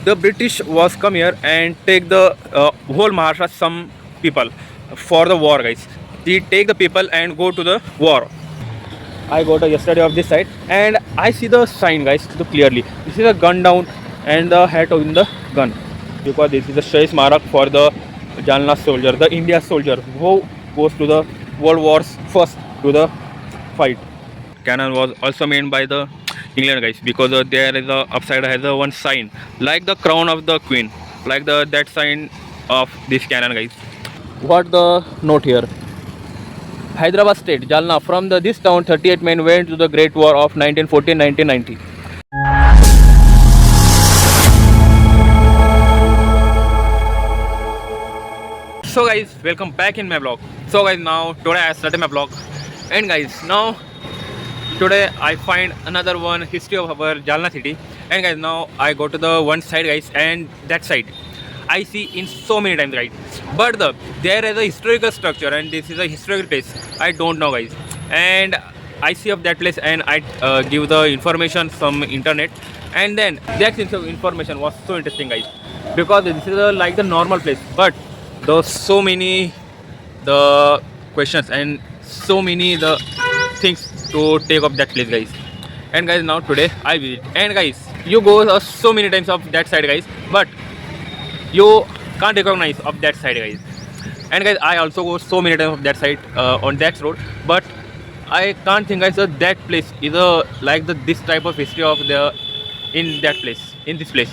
the British was come here and take the whole Maharashtra, some people for the war, guys. They take the people and go to the war. I got a yesterday of this side and I see the sign, guys, clearly. This is a gun down and the hat in the gun, because this is a Shahid Smarak for the Jalna soldier, the India soldier who goes to the World Wars first to the fight. Cannon was also made by the England, guys, because there is a upside has a one sign like the crown of the queen, like the that sign of this cannon, guys. What the note here? Hyderabad state, Jalna. From this town, 38 men went to the Great War of 1914-1990. So guys, welcome back in my vlog. So guys, now today I started my vlog, and guys, now today I find another one history of our Jalna city. And guys, now I go to the one side, guys, and that side I see in so many times, right? But there is a historical structure and this is a historical place I don't know, guys. And I see of that place and I give the information from internet, and then that information was so interesting, guys, because this is like the normal place, but there's so many the questions and so many the things to take of that place, guys. And guys, now today I visit, and guys, you go so many times of that side, guys, but you can't recognize of that side, guys. And guys, I also go so many times of that side on that road, but I can't think, guys, that that place is like this type of history of the in that place, in this place.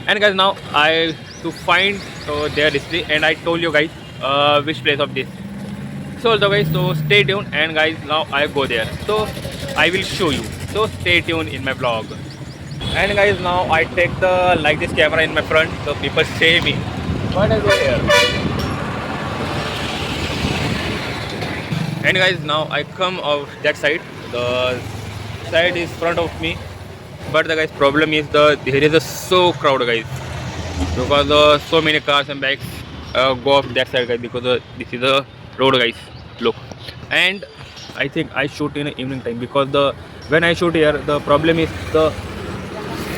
And guys, now I to find their history, and I told you guys which place of this. So guys, so stay tuned, and guys, now I go there, so I will show you. So stay tuned in my vlog. And guys, now I take the like this camera in my front, so people say me. What I go here? And guys, now I come out that side. The side is front of me, but the guys problem is there is a so crowd, guys, because so many cars and bikes go off that side, guys, because this is a road, guys. Look, and I think I shoot in the evening time, because when I shoot here, the problem is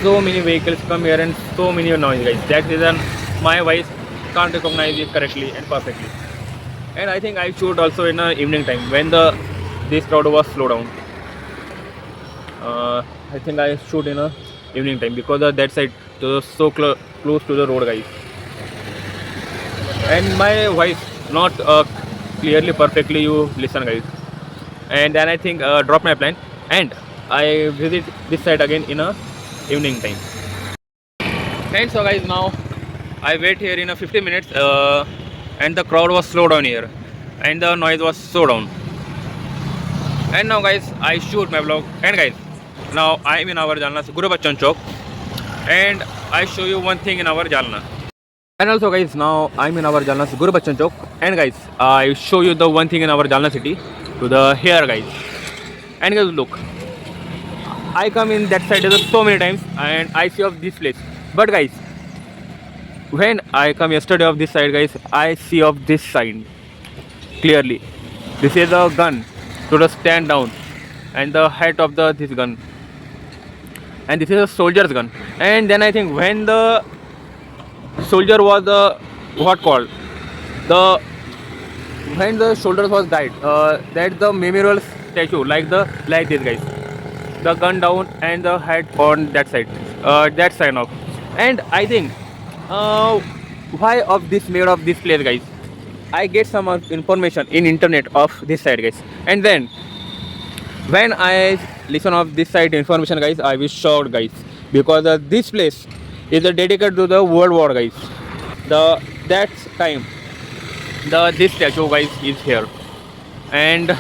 so many vehicles come here and so many noise, guys. That reason my voice can't recognize it correctly and perfectly. And I think I shoot also in the evening time when this crowd was slow down. I think I shoot in a evening time because that side so close to the road, guys. And my voice not clearly perfectly you listen, guys. And then I think drop my plan and I visit this side again in a evening time. And so guys, now I wait here in a 50 minutes and the crowd was slow down here and the noise was so down. And now guys, I shoot my vlog, and guys, now I am in our Jalna Guru Bachchan Chowk, and I show you one thing in our Jalna. And also guys, now I'm in our Jalna Guru Bachchan Chowk, and guys, I show you the one thing in our Jalna city to the here, guys. And guys, look, I come in that side so many times and I see of this place, but guys, when I come yesterday of this side, guys, I see of this sign clearly. This is a gun to the stand down, and the height of this gun, and this is a soldier's gun. And then I think when the soldier was what called the when the soldier was died, that the memorial statue like this, guys, the gun down and the head on that side, that sign of. And I think why of this made of this place, guys, I get some information in internet of this side, guys. And then when I listen of this side information, guys, I was shocked, guys, because this place is dedicated to the World War, guys. That time this statue, guys, is here, and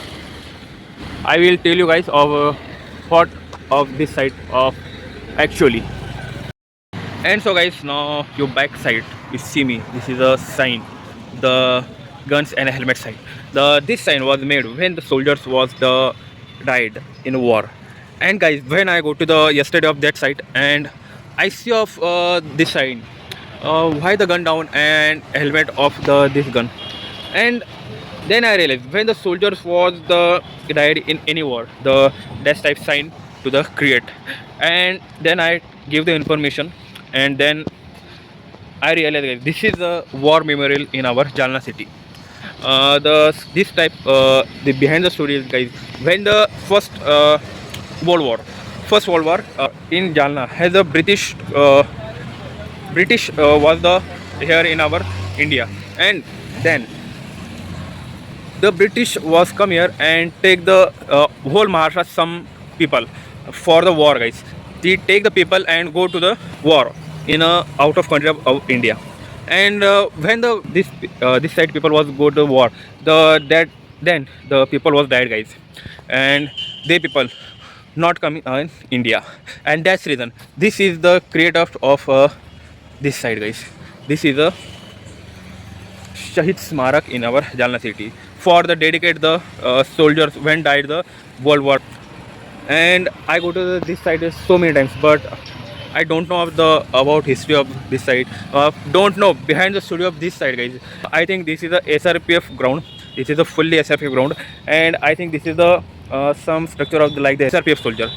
I will tell you guys of what of this side of actually. And so guys, now your back side, you see me, this is a sign, the guns and helmet sign. This sign was made when the soldiers was died in war. And guys, when I go to the yesterday of that site and I see of this sign, why the gun down and helmet of this gun. And then I realized when the soldiers was died in any war, the dash type sign to the create. And then I give the information, and then I realized guys, this is a war memorial in our Jalna city. This type the behind the story is guys, when the World War first World War in Jalna has a British was the here in our India, and then the British was come here and take the whole Maharashtra some people for the war guys. They take the people and go to the war in a out of country of India. And when this side people was go to war, that then the people was died guys, and they people not coming in India, and that's reason this is the creator of this side guys. This is a Shahid Smarak in our Jalna city for the dedicate the soldiers when died the World War. And I go to this side so many times, but I don't know of the about history of this side. Don't know behind the story of this side, guys. I think this is a SRPF ground. This is a fully SRPF ground, and I think this is the some structure of the, like the SRPF soldier.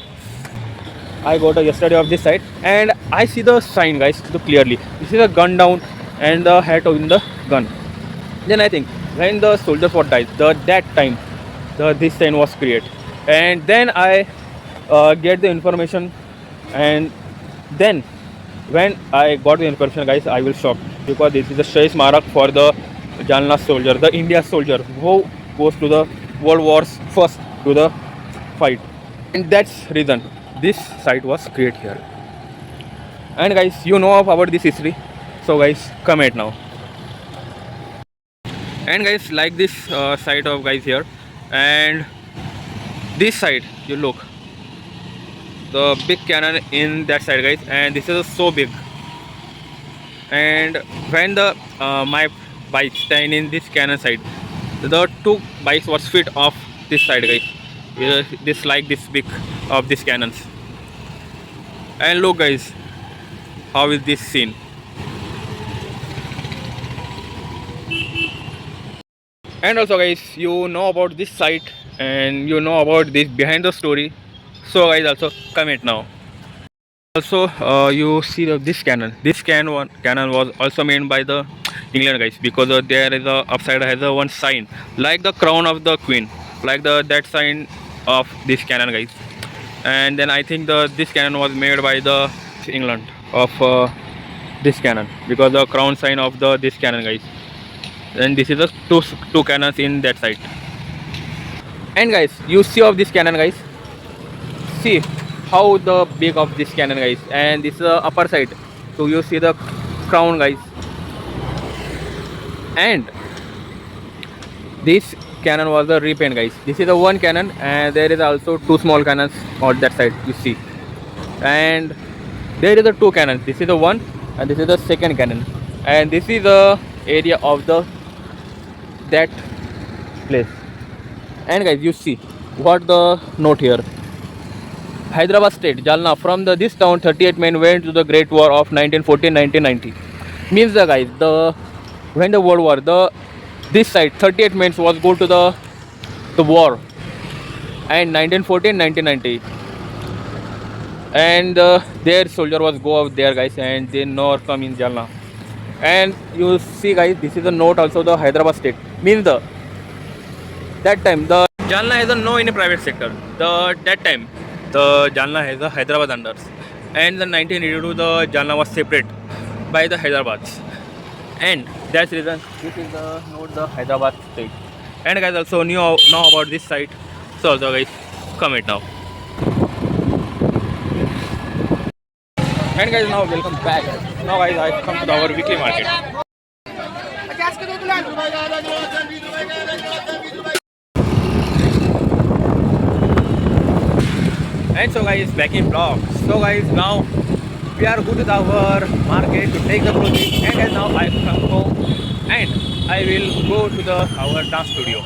I got a yesterday of this side, and I see the sign, guys, so clearly. This is a gun down and the hat in the gun. Then I think when the soldiers were died, that time this sign was created, and then I get the information, and then when I got the information guys, I will shock, because this is the Shahid Smarak for the Jalna soldier, the India soldier who goes to the World Wars first to the fight, and that's reason this site was created here. And guys, you know about this history, so guys comment now. And guys, like this site of guys here, and this side you look the big cannon in that side guys, and this is so big. And when the my bike stand in this cannon side, the two bikes was fit off this side guys, this like this big of this cannons. And look guys, how is this scene. And also guys, you know about this site and you know about this behind the story, so guys also comment now. Also you see this cannon, cannon was also made by the England guys, because there is a upside has a one sign like the crown of the queen, like that sign of this cannon guys. And then I think this cannon was made by the England of this cannon, because the crown sign of this cannon guys. And this is the two cannons in that side. And guys, you see of this cannon guys, see how the big of this cannon guys, and this is the upper side, so you see the crown guys. And this cannon was the repaint guys. This is the one cannon, and there is also two small cannons on that side you see. And there is the two cannons, this is the one and this is the second cannon. And this is the area of that place. And guys, you see what the note here, Hyderabad state Jalna, from this town 38 men went to the Great War of 1914-1990. Means the guys, when the World War, this side 38 men was go to the war, and 1914-1990, and their soldier was go out there guys, and they nor come in Jalna. And you see guys, this is a note also the Hyderabad state, means that time the Jalna has a no in a private sector. That time the Jalna has a Hyderabad under, and the 1982 the Jalna was separate by the Hyderabad, and that's reason this is the note the Hyderabad state. And guys also know about this site, so also guys comment now. And guys, now welcome back. Now guys, I come to our weekly market. And so guys, back in vlog. So guys, now we are good with our market to take the clothing. And guys, now I come home and I will go to our dance studio.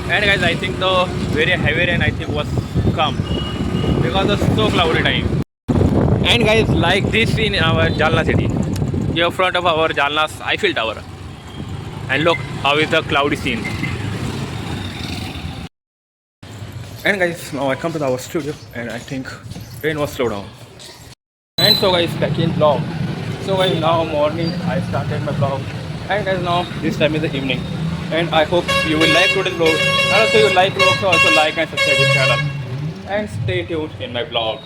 And guys, I think the very heavy rain I think was come because of so cloudy time. And guys, like this in our Jalna city, here front of our Jalna's Eiffel Tower, and look how is the cloudy scene. And guys, now I come to our studio, and I think rain was slowed down. And so guys, back in vlog. So guys, now morning I started my vlog, and guys now this time is the evening, and I hope you will like today's vlog, and also you like vlogs, so also like and subscribe this channel, and stay tuned in my vlog.